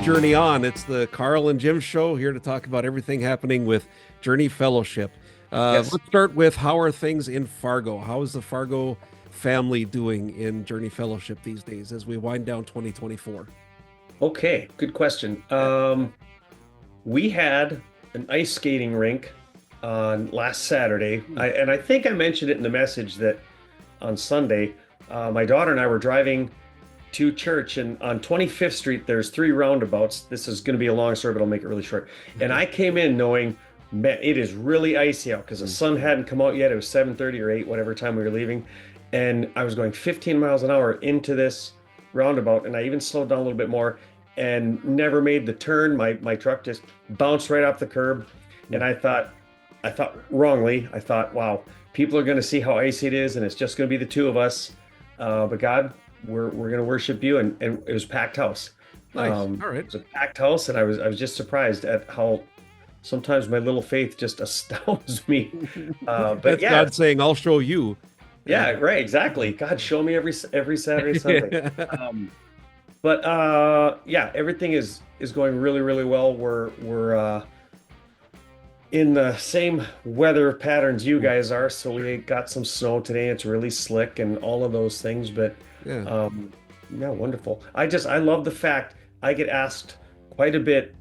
Journey On. It's the Karl and Jim show, here to talk about everything happening with Journey Fellowship. Yes. Let's start with, how are things in Fargo? How is the Fargo family doing in Journey Fellowship these days as we wind down 2024? Okay, good question. We had an ice skating rink on last Saturday. I think I mentioned it in the message that on Sunday, my daughter and I were driving to church, and on 25th Street, there's 3 roundabouts. This is going to be a long story, but I'll make it really short. And I came in knowing, man, it is really icy out because the sun hadn't come out yet. It was 7:30 or 8, whatever time we were leaving. And I was going 15 miles an hour into this roundabout, and I even slowed down a little bit more and never made the turn. My truck just bounced right off the curb. And I thought wrongly, wow, people are going to see how icy it is, and it's just going to be the 2 of us. But God, we're going to worship you, and it was a packed house. Nice. All right. It was a packed house, and I was just surprised at how sometimes my little faith just astounds me. But that's God saying, "I'll show you." Yeah, right, exactly. God, show me every Saturday, Sunday. Yeah, everything is going really, really well. We're in the same weather patterns you guys are, so we got some snow today. It's really slick and all of those things, but yeah, wonderful. I love the fact I get asked quite a bit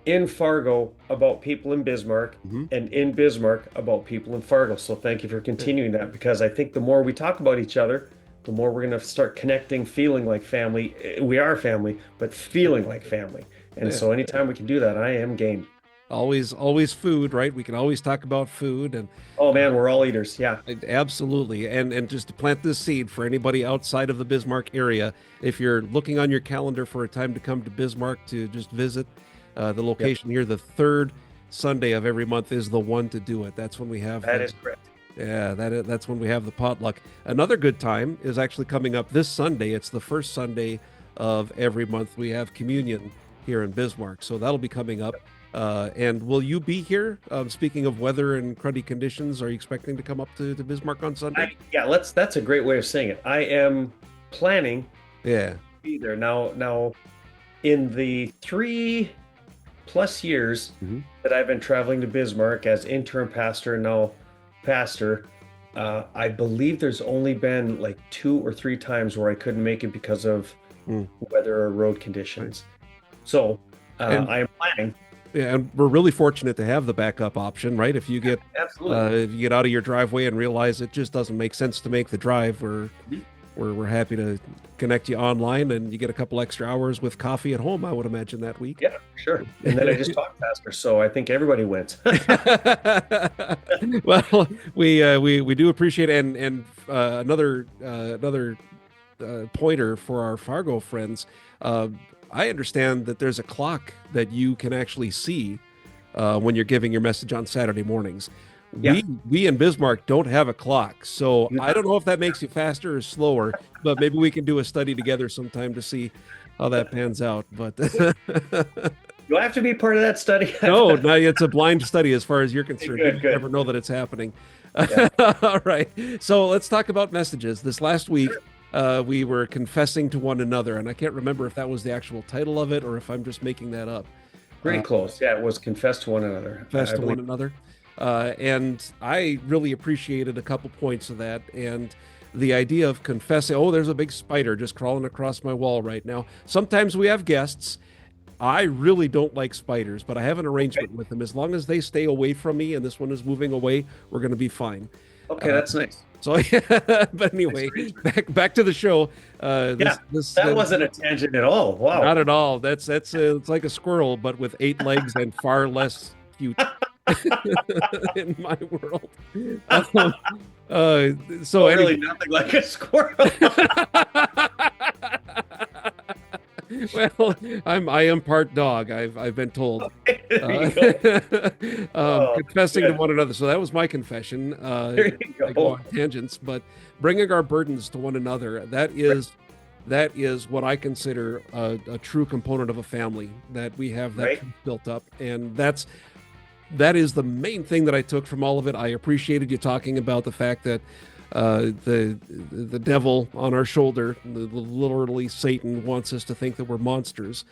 in Fargo about people in Bismarck, and in Bismarck about people in Fargo. So thank you for continuing that, because I think the more we talk about each other, the more we're going to start connecting, feeling like family. We are family, but feeling like family. And so anytime we can do that, I am game. Always food, right? We can always talk about food. And oh man, we're all eaters. Yeah, absolutely. And just to plant this seed for anybody outside of the Bismarck area, if you're looking on your calendar for a time to come to Bismarck to just visit the location here, the 3rd Sunday of every month is the one to do it. That's when we have that is correct. Yeah, that's when we have the potluck. Another good time is actually coming up this Sunday. It's the first Sunday of every month. We have communion here in Bismarck, so that'll be coming up. And will you be here? Speaking of weather and cruddy conditions, are you expecting to come up to Bismarck on Sunday? That's a great way of saying it. I am planning to be there. Now, in the 3+ years that I've been traveling to Bismarck as interim pastor and now pastor, I believe there's only been like 2 or 3 times where I couldn't make it because of weather or road conditions. So I am planning. Yeah, and we're really fortunate to have the backup option, right? If you get absolutely, if you get out of your driveway and realize it just doesn't make sense to make the drive, we're happy to connect you online, and you get a couple extra hours with coffee at home, I would imagine, that week. Yeah, sure. And then I just talk faster, so I think everybody wins. Well, we do appreciate it, and another pointer for our Fargo friends. I understand that there's a clock that you can actually see when you're giving your message on Saturday mornings. Yeah. We in Bismarck don't have a clock, so I don't know if that makes you faster or slower, but maybe we can do a study together sometime to see how that pans out. But do I have to be part of that study? No, it's a blind study as far as you're concerned. Good. You never know that it's happening. Yeah. All right, so let's talk about messages. This last week, we were confessing to one another, and I can't remember if that was the actual title of it or if I'm just making that up. Pretty close. Yeah, it was confess to one another. Confess to one another. And I really appreciated a couple points of that, and the idea of confessing. Oh, there's a big spider just crawling across my wall right now. Sometimes we have guests. I really don't like spiders, but I have an arrangement with them. As long as they stay away from me and this one is moving away, we're going to be fine. Okay, that's nice. So, but anyway, back to the show. That wasn't a tangent at all. Wow, not at all. It's like a squirrel, but with 8 legs and far less cute. In my world. So really nothing like a squirrel. Well, I am part dog. I've been told. Confessing to one another. So that was my confession. There you go. I go on tangents, but bringing our burdens to one another. That is what I consider a true component of a family, that we have that built up, and that's that is the main thing that I took from all of it. I appreciated you talking about the fact that the devil on our shoulder, literally Satan, wants us to think that we're monsters,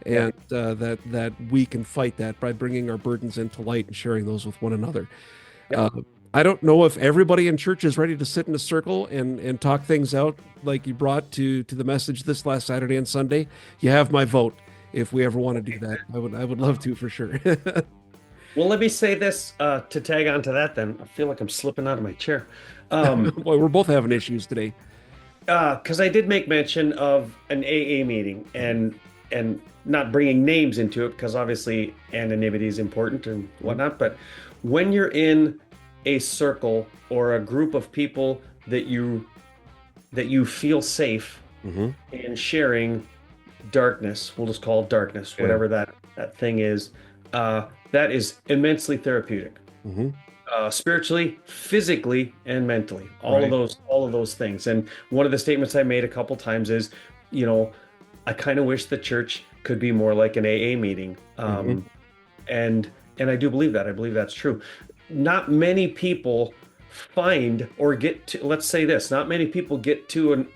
and that we can fight that by bringing our burdens into light and sharing those with one another. Yeah. I don't know if everybody in church is ready to sit in a circle and talk things out like you brought to the message this last Saturday and Sunday. You have my vote. If we ever want to do that, I would love to, for sure. Well, let me say this to tag on to that then. I feel like I'm slipping out of my chair. Boy, we're both having issues today. Because I did make mention of an AA meeting and not bringing names into it, because obviously anonymity is important and whatnot. But when you're in a circle or a group of people that you feel safe in sharing darkness, we'll just call it darkness, whatever that thing is, that is immensely therapeutic. Spiritually, physically, and mentally, all of those things. And one of the statements I made a couple times is, I kind of wish the church could be more like an AA meeting. And I do believe that. I believe that's true. Not many people find or get to, let's say this, not many people get to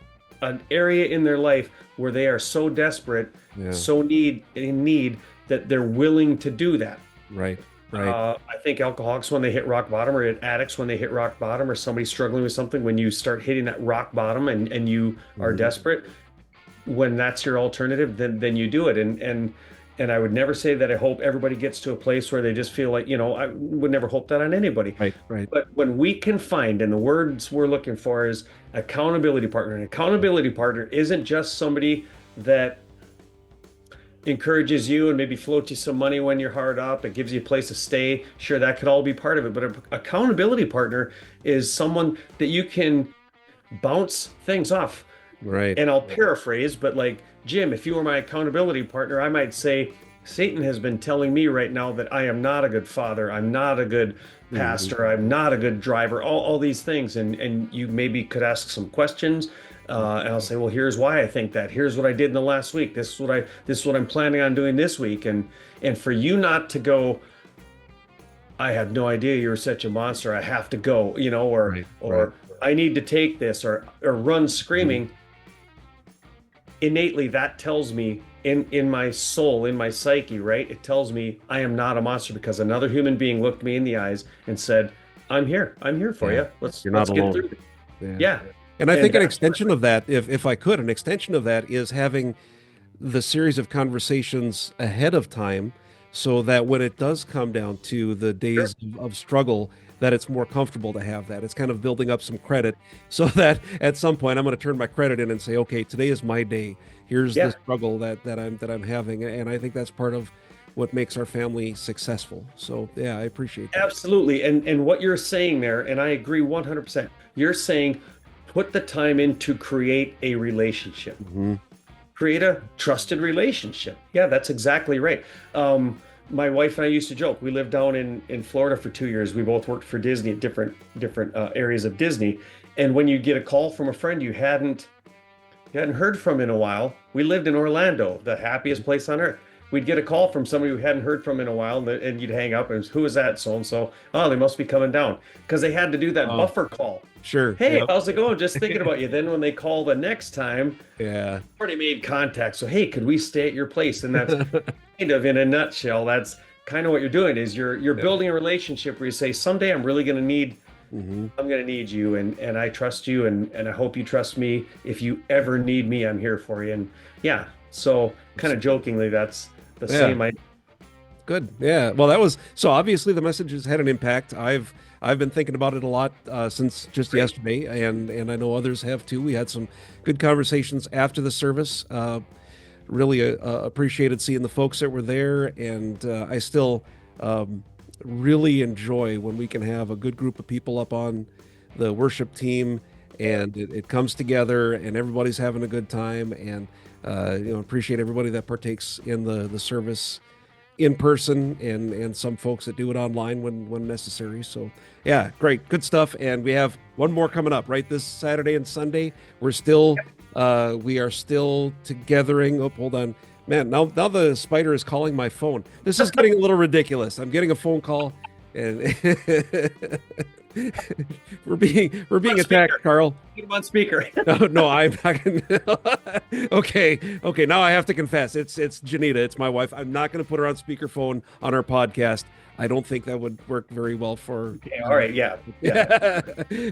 an area in their life where they are so desperate, so in need that they're willing to do that. Right. I think alcoholics, when they hit rock bottom, or addicts when they hit rock bottom, or somebody struggling with something, when you start hitting that rock bottom and you are desperate, when that's your alternative, then you do it. And I would never say that I hope everybody gets to a place where they just feel like, I would never hope that on anybody. Right. But when we can find, and the words we're looking for is accountability partner. An accountability partner isn't just somebody that encourages you and maybe floats you some money when you're hard up. It gives you a place to stay. Sure, that could all be part of it. But an accountability partner is someone that you can bounce things off. Right. And I'll paraphrase, but like, Jim, if you were my accountability partner, I might say, Satan has been telling me right now that I am not a good father. I'm not a good pastor. I'm not a good driver, all these things. And you maybe could ask some questions. And I'll say, well, here's why I think that. Here's what I did in the last week. This is what I'm planning on doing this week. And for you not to go, I had no idea you were such a monster, I have to go, or I need to take this, or run screaming. Innately, that tells me in my soul, in my psyche, right? It tells me I am not a monster, because another human being looked me in the eyes and said, I'm here for you. Let's get through it. Yeah. And I think an extension of that, if I could, an extension of that is having the series of conversations ahead of time, so that when it does come down to the days of struggle, that it's more comfortable to have that. It's kind of building up some credit, so that at some point I'm going to turn my credit in and say, okay, today is my day. Here's the struggle that I'm having. And I think that's part of what makes our family successful. So yeah, I appreciate that. Absolutely. And what you're saying there, and I agree 100%, you're saying put the time in to create a relationship. Create a trusted relationship. Yeah, that's exactly right. My wife and I used to joke. We lived down in Florida for 2 years. We both worked for Disney at different areas of Disney. And when you get a call from a friend you hadn't heard from in a while, we lived in Orlando, the happiest place on earth. We'd get a call from somebody we hadn't heard from in a while, and you'd hang up, and who is that? So-and-so. Oh, they must be coming down, because they had to do that buffer call. Sure. Hey, how's it going? Just thinking about you. Then when they call the next time, already made contact. So, hey, could we stay at your place? And that's kind of, in a nutshell, that's kind of what you're doing, is you're building a relationship where you say, someday I'm really going to need, I'm going to need you, and I trust you, and I hope you trust me. If you ever need me, I'm here for you. And yeah, so kind of jokingly, that's the same idea. Good. Yeah. Well, that was, so obviously the message has had an impact. I've been thinking about it a lot since just yesterday, and I know others have too. We had some good conversations after the service. Really appreciated seeing the folks that were there, and I still really enjoy when we can have a good group of people up on the worship team, and it comes together, and everybody's having a good time, and appreciate everybody that partakes in the service in person, and some folks that do it online when necessary. So yeah, great, good stuff. And we have one more coming up right this Saturday and Sunday. We are still togethering. Oh, hold on. Man, now the spider is calling my phone. This is getting a little ridiculous. I'm getting a phone call, and we're being On speaker. attacked, Carl. Put him on speaker. No, I'm not gonna. Okay. Now I have to confess. It's Janita. It's my wife. I'm not going to put her on speakerphone on our podcast. I don't think that would work very well for. Okay, all right, yeah.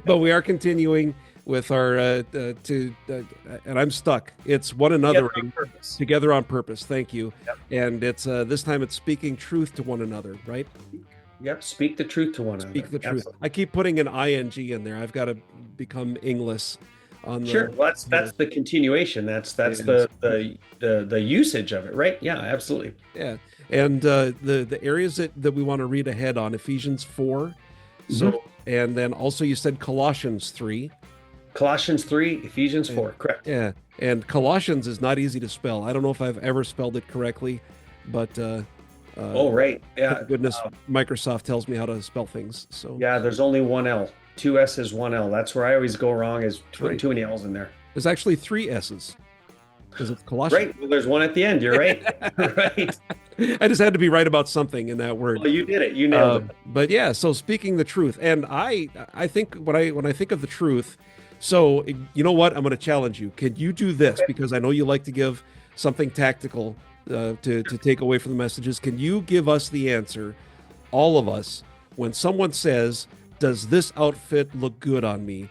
But we are continuing with our and I'm stuck. It's one Together another on purpose. together on purpose. Thank you. Yep. And it's this time it's speaking truth to one another, right? Yep, speak the truth to one another. Speak the truth. Absolutely. I keep putting an ing in there. I've got to become English on the. Sure. Well, that's the continuation. That's the usage of it, right? Yeah, absolutely. Yeah. And the areas that we want to read ahead on Ephesians 4. So and then also you said Colossians 3. Colossians 3, Ephesians 4, correct. Yeah. And Colossians is not easy to spell. I don't know if I've ever spelled it correctly, but Oh, right. Yeah. thank goodness Microsoft tells me how to spell things. So Yeah, there's only one L. 2 S's, 1 L. That's where I always go wrong is Right. too many L's in there. there's actually 3 S's because it's Colossians. Right. Well, there's one at the end. You're right. Right. I just had to be right about something in that word. Well, you did it. You nailed it. But yeah, so speaking the truth, and I think when I think of the truth, so you know what, I'm going to challenge you. Can you do this? Because I know you like to give something tactical to take away from the messages. Can you give us the answer, all of us, when someone says, "Does this outfit look good on me?"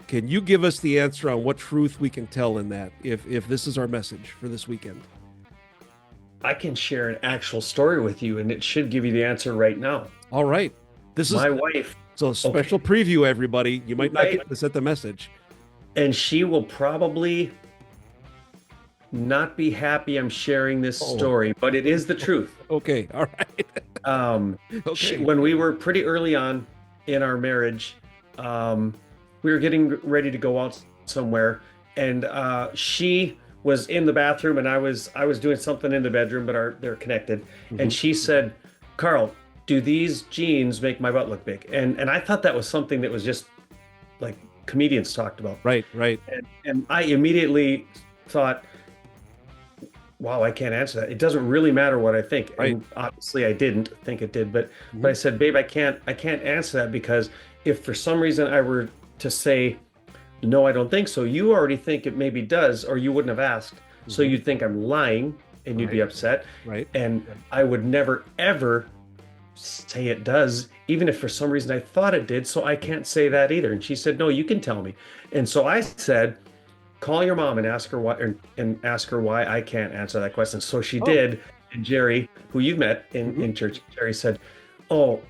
Can you give us the answer on what truth we can tell in that? If this is our message for this weekend. I can share an actual story with you, and it should give you the answer right now. All right, this is My wife, so special preview, everybody. You might not Right. get this at the message. and she will probably not be happy I'm sharing this Oh. story, but it is the truth. Okay, all right. Okay. When we were pretty early on in our marriage, we were getting ready to go out somewhere, and she was in the bathroom, and I was doing something in the bedroom, but they're connected. And she said, "Carl, do these jeans make my butt look big?" And I thought that was something that was just like comedians talked about. Right. And I immediately thought, wow, I can't answer that. It doesn't really matter what I think. Right. And obviously I didn't think it did, but I said, babe, I can't answer that, because if for some reason I were to say, no, I don't think so, you already think it maybe does, or you wouldn't have asked. So you'd think I'm lying and you'd be upset. Right. And I would never, ever say it does, even if for some reason I thought it did. So I can't say that either. And she said, no, you can tell me. And so I said, call your mom and ask her why I can't answer that question. So she did. And Jerry, who you've met in church, Jerry said, oh,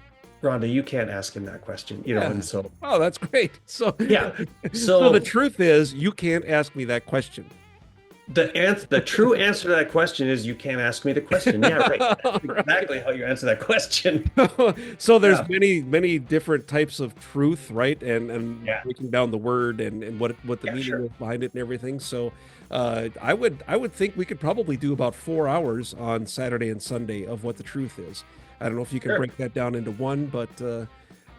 Rhonda, you can't ask him that question, you know. Yeah. And so Oh, that's great. So yeah, so the truth is, you can't ask me that question. the true answer to that question is you can't ask me the question. Yeah, right. That's exactly how you answer that question. So there's Yeah. many different types of truth, right? And Yeah. breaking down the word and what the meaning sure. is behind it and everything. So I would think we could probably do about 4 hours on Saturday and Sunday of what the truth is. I don't know if you can Sure. break that down into one, but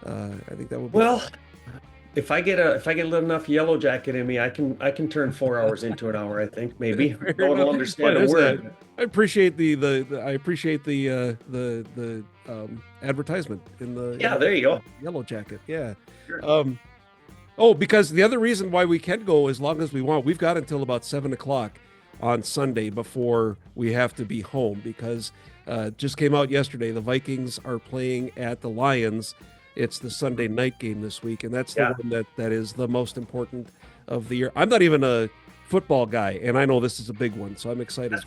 I think that would be Well, if I get a little enough yellow jacket in me, I can turn 4 hours into an hour. I think maybe no one will understand a word. I appreciate the I appreciate the advertisement in the Yeah, there you go. Yellow Jacket. Yeah. Sure. Because the other reason why we can go as long as we want, we've got until about 7 o'clock on Sunday before we have to be home, because just came out yesterday. The Vikings are playing at the Lions. It's the Sunday night game this week, and that's the one that is the most important of the year. I'm not even a football guy, and I know this is a big one, so I'm excited. That's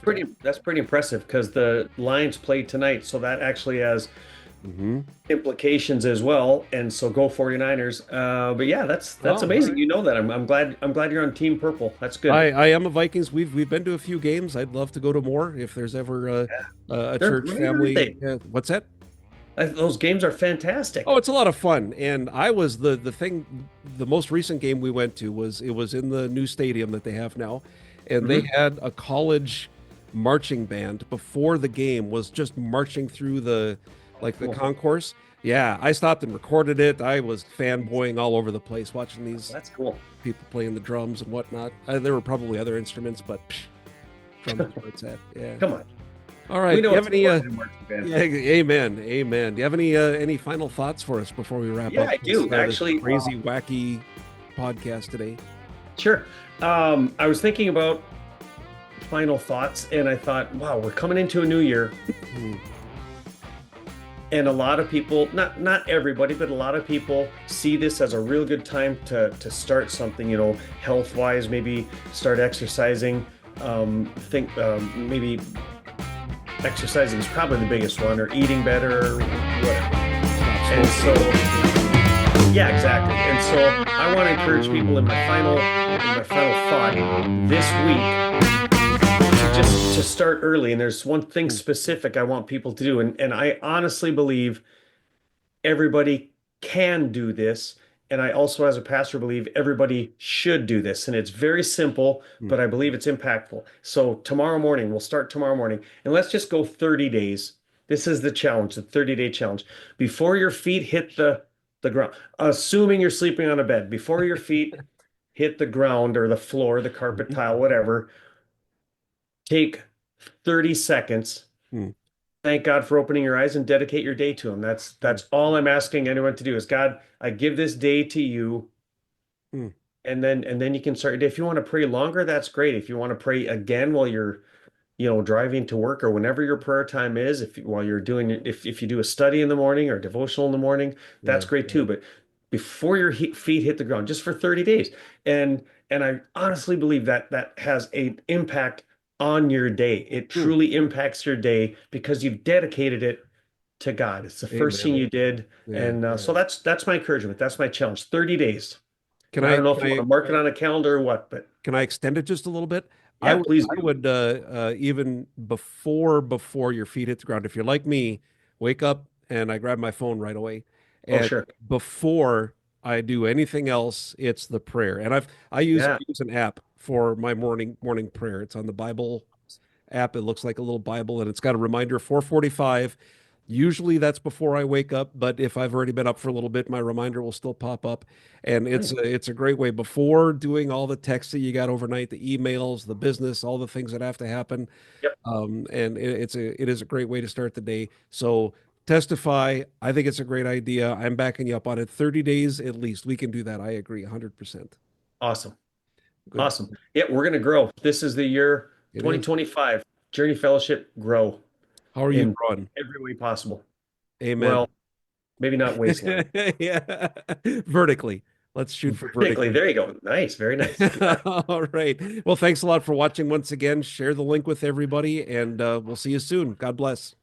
pretty impressive, because the Lions played tonight, so that actually has implications as well. And so go 49ers. But yeah, that's amazing. Right. You know that. I'm glad you're on Team Purple. That's good. I am a Vikings. We've been to a few games. I'd love to go to more if there's ever a They're church great, family. aren't they? What's that? Those games are fantastic. Oh, it's a lot of fun. And I was the most recent game we went to was in the new stadium that they have now, and they had a college marching band before the game was just marching through the concourse. Yeah, I stopped and recorded it. I was fanboying all over the place watching these That's cool. people playing the drums and whatnot. There were probably other instruments, but Drums is where it's at. Yeah. Come on. All right. We Do know you have it's any? important in marching band. Yeah, amen. Amen. Do you have any final thoughts for us before we wrap Yeah, up I do. this Actually, crazy, wacky podcast today? sure. I was thinking about final thoughts, and I thought, wow, we're coming into a new year. Hmm. And a lot of people, not everybody, but a lot of people see this as a real good time to start something, health wise, maybe start exercising. Think maybe exercising is probably the biggest one, or eating better, or whatever. And so, yeah, exactly. And so I want to encourage people in my final thought this week to start early. And there's one thing specific I want people to do. And I honestly believe everybody can do this. And I also, as a pastor, believe everybody should do this. And it's very simple, but I believe it's impactful. So tomorrow morning, we'll start tomorrow morning. And let's just go 30 days. This is the challenge, the 30-day challenge. Before your feet hit the ground, assuming you're sleeping on a bed, before your feet hit the ground or the floor, the carpet tile, whatever, take 30 seconds. Thank God for opening your eyes and dedicate your day to him. That's all I'm asking anyone to do is, God, I give this day to you. And then you can start your day. If you want to pray longer, that's great. If you want to pray again while you're, driving to work, or whenever your prayer time is, while you're doing it, if you do a study in the morning or devotional in the morning, that's great too. But before your feet hit the ground, just for 30 days. And I honestly believe that has an impact on your day. It truly impacts your day because you've dedicated it to God. It's the first thing you did. And so that's my encouragement. That's my challenge. 30 days. Can I I don't know if can you I want to mark it on a calendar or what, but can I extend it just a little bit? I yeah, would please I do. would even before your feet hit the ground. If you're like me, wake up and I grab my phone right away. Oh, And sure. before I do anything else, it's the prayer. And I Yeah. use an app for my morning prayer. It's on the Bible app. It looks like a little Bible, and it's got a reminder 4:45. Usually that's before I wake up, but if I've already been up for a little bit, my reminder will still pop up. And Nice. it's a great way before doing all the texting you got overnight, the emails, the business, all the things that have to happen. Yep. And it is a great way to start the day. So testify. I think it's a great idea. I'm backing you up on it. 30 days at least. We can do that. I agree 100%. Awesome. Good. Awesome. Yeah, we're going to grow. This is the year It is. 2025. Journey Fellowship, grow How are you in growing? every way possible. Amen. Well, maybe not waistline. Yeah. Vertically. Let's shoot for Vertically. vertically. There you go. Nice. Very nice. All right. Well, thanks a lot for watching once again. Share the link with everybody, and we'll see you soon. God bless.